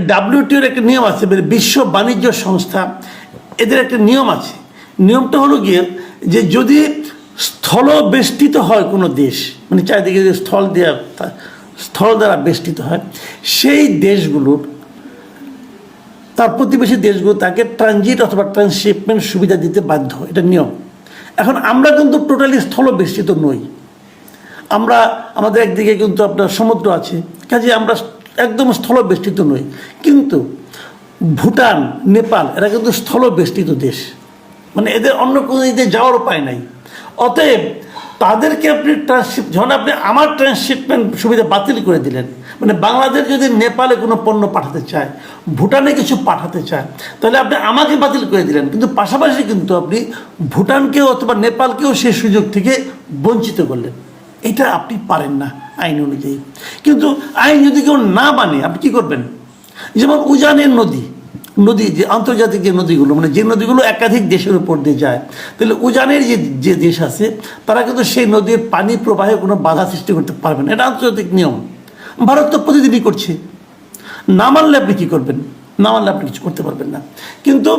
WTO একটা নিয়ম আছে, বিশ্ব বাণিজ্য সংস্থা, এদের একটা নিয়ম আছে। নিয়মটা হলো গিয়ে যে যদি স্থল বেষ্টিত হয় কোনো দেশ, মানে চারিদিকে যে স্থল দ্বারা বেষ্টিত হয়, সেই দেশগুলোর তার প্রতিবেশী দেশগুলো তাকে ট্রানজিট অথবা ট্রান্সশিপমেন্ট সুবিধা দিতে বাধ্য, এটা নিয়ম। এখন আমরা কিন্তু টোটালি স্থল বেষ্টিত নই, আমরা আমাদের একদিকে কিন্তু আপনার সমুদ্র আছে, কাজে আমরা একদম স্থল বেষ্টিত নই। কিন্তু ভুটান, নেপাল এরা কিন্তু স্থল বেষ্টিত দেশ, মানে এদের অন্য কোনো দিকে যাওয়ার উপায় নাই। অতএব তাদেরকে আপনি যখন আপনি আমার ট্রান্সশিপমেন্ট সুবিধা বাতিল করে দিলেন, মানে বাংলাদেশ যদি নেপালে কোনো পণ্য পাঠাতে চায়, ভুটানে কিছু পাঠাতে চায়, তাহলে আপনি আমাকে বাতিল করে দিলেন, কিন্তু পাশাপাশি কিন্তু আপনি ভুটানকেও অথবা নেপালকেও সেই সুযোগ থেকে বঞ্চিত করলেন। এটা আপনি পারেন না আইন অনুযায়ী। কিন্তু আইন যদি কেউ না মানে আপনি কী করবেন? যেমন উজানের নদী যে আন্তর্জাতিক যে নদীগুলো, মানে যে নদীগুলো একাধিক দেশের উপর দিয়ে যায়, তাহলে উজানের যে দেশ আছে তারা কিন্তু সেই নদীর পানি প্রবাহে কোনো বাধা সৃষ্টি করতে পারবে না, এটা আন্তর্জাতিক নিয়ম। ভারত তো প্রতিদিনই করছে, না মানলে আপনি কী করবেন? না মানলে আপনি কিছু করতে পারবেন না, কিন্তু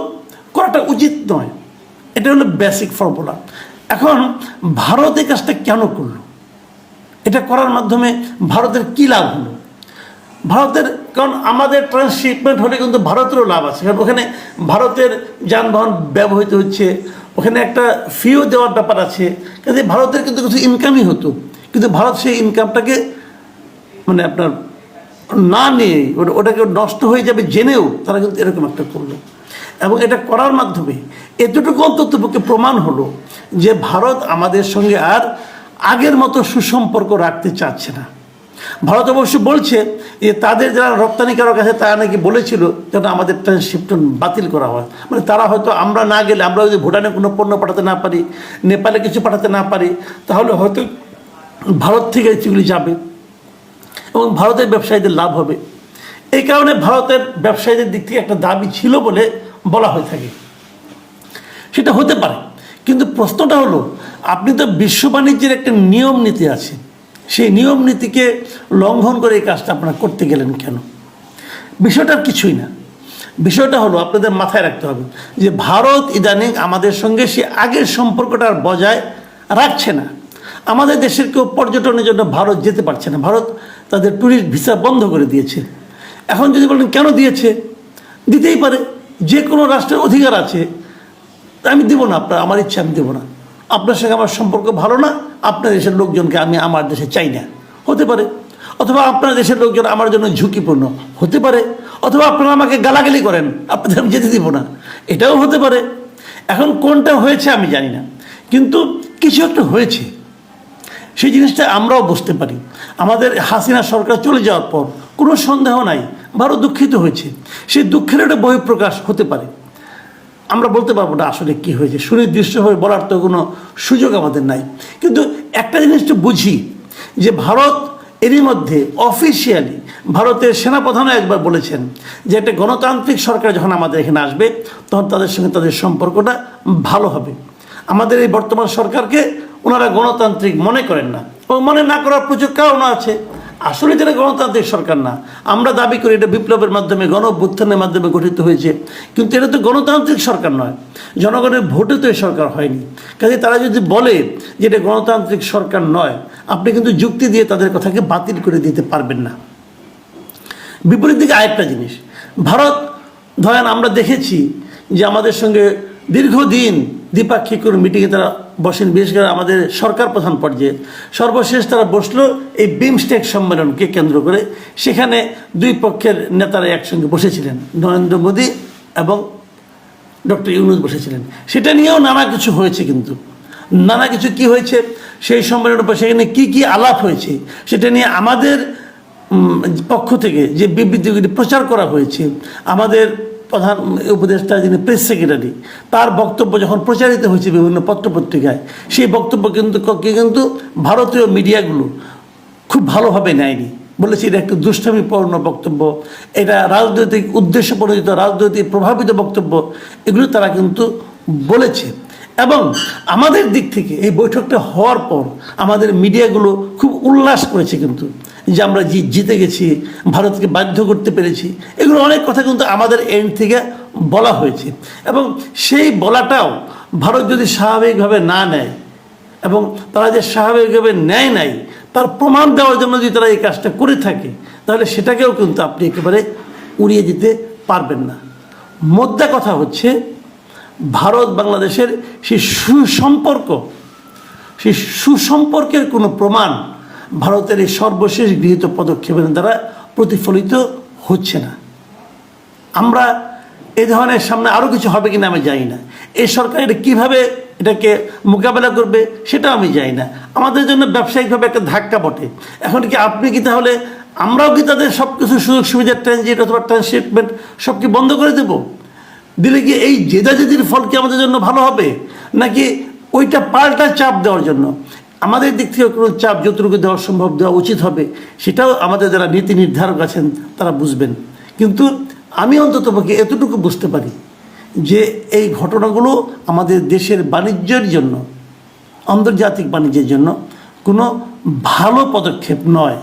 করাটা উচিত নয়, এটা হলো বেসিক ফর্মুলা। এখন ভারত এই কাজটা কেন করলো? এটা করার মাধ্যমে ভারতের কী লাভ হলো? ভারতের, কারণ আমাদের ট্রান্সশিপমেন্ট হলে কিন্তু ভারতেরও লাভ আছে, কারণ ওখানে ভারতের যানবাহন ব্যবহৃত হচ্ছে, ওখানে একটা ফিও দেওয়ার ব্যাপার আছে, কাজে ভারতের কিন্তু কিছু ইনকামই হতো। কিন্তু ভারত সেই ইনকামটাকে মানে আপনার না নিয়ে ওটাকে নষ্ট হয়ে যাবে জেনেও তারা কিন্তু এরকম একটা করলো। এবং এটা করার মাধ্যমে এতটুকু অন্ততপক্ষে প্রমাণ হলো যে ভারত আমাদের সঙ্গে আর আগের মতো সুসম্পর্ক রাখতে চাচ্ছে না। ভারত অবশ্য বলছে যে তাদের যারা রপ্তানিকারক আছে তারা নাকি বলেছিল যেন আমাদের ট্রান্সশিপমেন্ট বাতিল করা হয়, মানে তারা হয়তো আমরা না গেলে, আমরা যদি ভুটানে কোনো পণ্য পাঠাতে না পারি, নেপালে কিছু পাঠাতে না পারি, তাহলে হয়তো ভারত থেকে সেগুলি যাবে এবং ভারতের ব্যবসায়ীদের লাভ হবে। এই কারণে ভারতের ব্যবসায়ীদের দিক থেকে একটা দাবি ছিল বলে বলা হয়ে থাকে। সেটা হতে পারে, কিন্তু প্রশ্নটা হলো আপনি তো বিশ্ব বাণিজ্যের একটা নিয়ম নীতি আছে, সেই নিয়ম নীতিকে লঙ্ঘন করে এই কাজটা আপনারা করতে গেলেন কেন? বিষয়টা কিছুই না, বিষয়টা হলো আপনাদের মাথায় রাখতে হবে যে ভারত ইদানিং আমাদের সঙ্গে সে আগের সম্পর্কটা আর বজায় রাখছে না। আমাদের দেশের কেউ পর্যটনের জন্য ভারত যেতে পারছে না, ভারত তাদের ট্যুরিস্ট ভিসা বন্ধ করে দিয়েছে। এখন যদি বলেন কেন দিয়েছে, দিতেই পারে, যে কোনো রাষ্ট্রের অধিকার আছে, আমি দেবো না, আমার ইচ্ছা আমি দেবো না, আপনার সঙ্গে আমার সম্পর্ক ভালো না, আপনার দেশের লোকজনকে আমি আমার দেশে চাই না, হতে পারে। অথবা আপনার দেশের লোকজন আমার জন্য ঝুঁকিপূর্ণ, হতে পারে। অথবা আপনারা আমাকে গালাগালি করেন, আপনাদের আমি যেতে দিব না, এটাও হতে পারে। এখন কোনটা হয়েছে আমি জানি না, কিন্তু কিছু একটা হয়েছে, সেই জিনিসটা আমরাও বুঝতে পারি। আমাদের হাসিনা সরকার চলে যাওয়ার পর কোনো সন্দেহ নাই ভারত দুঃখিত হয়েছে, সেই দুঃখের একটা বহিঃপ্রকাশ হতে পারে। আমরা বলতে পারবো না আসলে কী হয়েছে, সুনির্দিষ্টভাবে বলার তো কোনো সুযোগ আমাদের নাই। কিন্তু একটা জিনিস তো বুঝি যে ভারত এরই মধ্যে অফিসিয়ালি ভারতের সেনাপ্রধানও একবার বলেছেন যে একটা গণতান্ত্রিক সরকার যখন আমাদের এখানে আসবে তখন তাদের সঙ্গে তাদের সম্পর্কটা ভালো হবে। আমাদের এই বর্তমান সরকারকে ওনারা গণতান্ত্রিক মনে করেন না, এবং মনে না করার প্রচুর কারণ আছে। আসলে যেটা গণতান্ত্রিক সরকার না, আমরা দাবি করি এটা বিপ্লবের মাধ্যমে, গণ অভ্যুত্থানের মাধ্যমে গঠিত হয়েছে, কিন্তু এটা তো গণতান্ত্রিক সরকার নয়, জনগণের ভোটে তো এই সরকার হয়নি। কাজে তারা যদি বলে যে এটা গণতান্ত্রিক সরকার নয়, আপনি কিন্তু যুক্তি দিয়ে তাদের কথাকে বাতিল করে দিতে পারবেন না। বিপরীত দিকে আরেকটা জিনিস, ভারত ধরেন আমরা দেখেছি যে আমাদের সঙ্গে দীর্ঘদিন দ্বিপাক্ষিক কোনো মিটিংয়ে তারা বসেন, বিশেষ করে আমাদের সরকার প্রধান পর্যায়ে। সর্বশেষ তারা বসলো এই বিমস্টেক সম্মেলনকে কেন্দ্র করে, সেখানে দুই পক্ষের নেতারা একসঙ্গে বসেছিলেন, নরেন্দ্র মোদী এবং ডক্টর ইউনূস বসেছিলেন। সেটা নিয়েও নানা কিছু হয়েছে, কিন্তু নানা কিছু কি হয়েছে সেই সম্মেলনের পর সেখানে কী কী আলাপ হয়েছে সেটা নিয়ে আমাদের পক্ষ থেকে যে বিবৃতিগুলি প্রচার করা হয়েছে, আমাদের প্রধান উপদেষ্টা যিনি প্রেস সেক্রেটারি তার বক্তব্য যখন প্রচারিত হয়েছে বিভিন্ন পত্রপত্রিকায়, সেই বক্তব্য কিন্তু ভারতীয় মিডিয়াগুলো খুব ভালোভাবে নেয়নি, বলেছে এটা একটা দুষ্টামিপূর্ণ বক্তব্য, এটা রাজনৈতিক উদ্দেশ্য প্রণোদিত, রাজনৈতিক প্রভাবিত বক্তব্য, এগুলো তারা কিন্তু বলেছে। এবং আমাদের দিক থেকে এই বৈঠকটা হওয়ার পর আমাদের মিডিয়াগুলো খুব উল্লাস করেছে কিন্তু, যে আমরা জিতে গেছি, ভারতকে বাধ্য করতে পেরেছি, এগুলো অনেক কথা কিন্তু আমাদের এন্ড থেকে বলা হয়েছে। এবং সেই বলাটাও ভারত যদি স্বাভাবিকভাবে না নেয়, এবং তারা যে স্বাভাবিকভাবে নেয় নাই তার প্রমাণ দেওয়ার জন্য যদি তারা এই কাজটা করে থাকে, তাহলে সেটাকেও কিন্তু আপনি একেবারে উড়িয়ে দিতে পারবেন না। মোদ্দা কথা হচ্ছে, ভারত বাংলাদেশের সেই সুসম্পর্কের কোনো প্রমাণ ভারতের এই সর্বশেষ গৃহীত পদক্ষেপের দ্বারা প্রতিফলিত হচ্ছে না। আমরা এই ধরনের সামনে আরও কিছু হবে কিনা আমি জানি না। এই সরকার এটা কীভাবে এটাকে মোকাবেলা করবে সেটাও আমি জানি না। আমাদের জন্য ব্যবসায়িকভাবে একটা ধাক্কা বটে। এখন কি আপনি কি তাহলে আমরাও কি তাদের সব কিছু সুযোগ সুবিধা, ট্রানজিট অথবা ট্রান্সশিপমেন্ট সব কি বন্ধ করে দেব? দিলে কি এই জেদাজেদির ফল কি আমাদের জন্য ভালো হবে, নাকি ওইটা পাল্টা চাপ দেওয়ার জন্য আমাদের দিক থেকে কোনো চাপ যতটুকু দেওয়া সম্ভব দেওয়া উচিত হবে, সেটাও আমাদের যারা নীতি নির্ধারক আছেন তারা বুঝবেন। কিন্তু আমি অন্ততপক্ষে এতটুকু বুঝতে পারি যে এই ঘটনাগুলো আমাদের দেশের বাণিজ্যের জন্য, আন্তর্জাতিক বাণিজ্যের জন্য কোনো ভালো পদক্ষেপ নয়।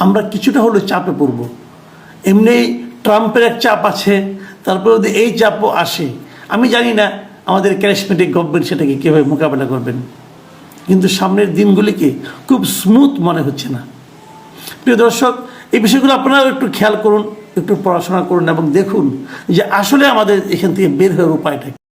আমরা কিছুটা হলেও চাপে পড়ব। এমনি ট্রাম্পের এক চাপ আছে, তারপরে যদি এই চাপও আসে, আমি জানি না আমাদের ক্যারিসমেটিক গভর্নমেন্ট সেটাকে কীভাবে মোকাবেলা করবেন। কিন্তু সামনের দিনগুলিকে খুব স্মুথ মনে হচ্ছে না। প্রিয় দর্শক, এই বিষয়গুলো আপনারাও একটু খেয়াল করুন, একটু পড়াশোনা করুন এবং দেখুন যে আসলে আমাদের এখান থেকে বের হওয়ার উপায়টা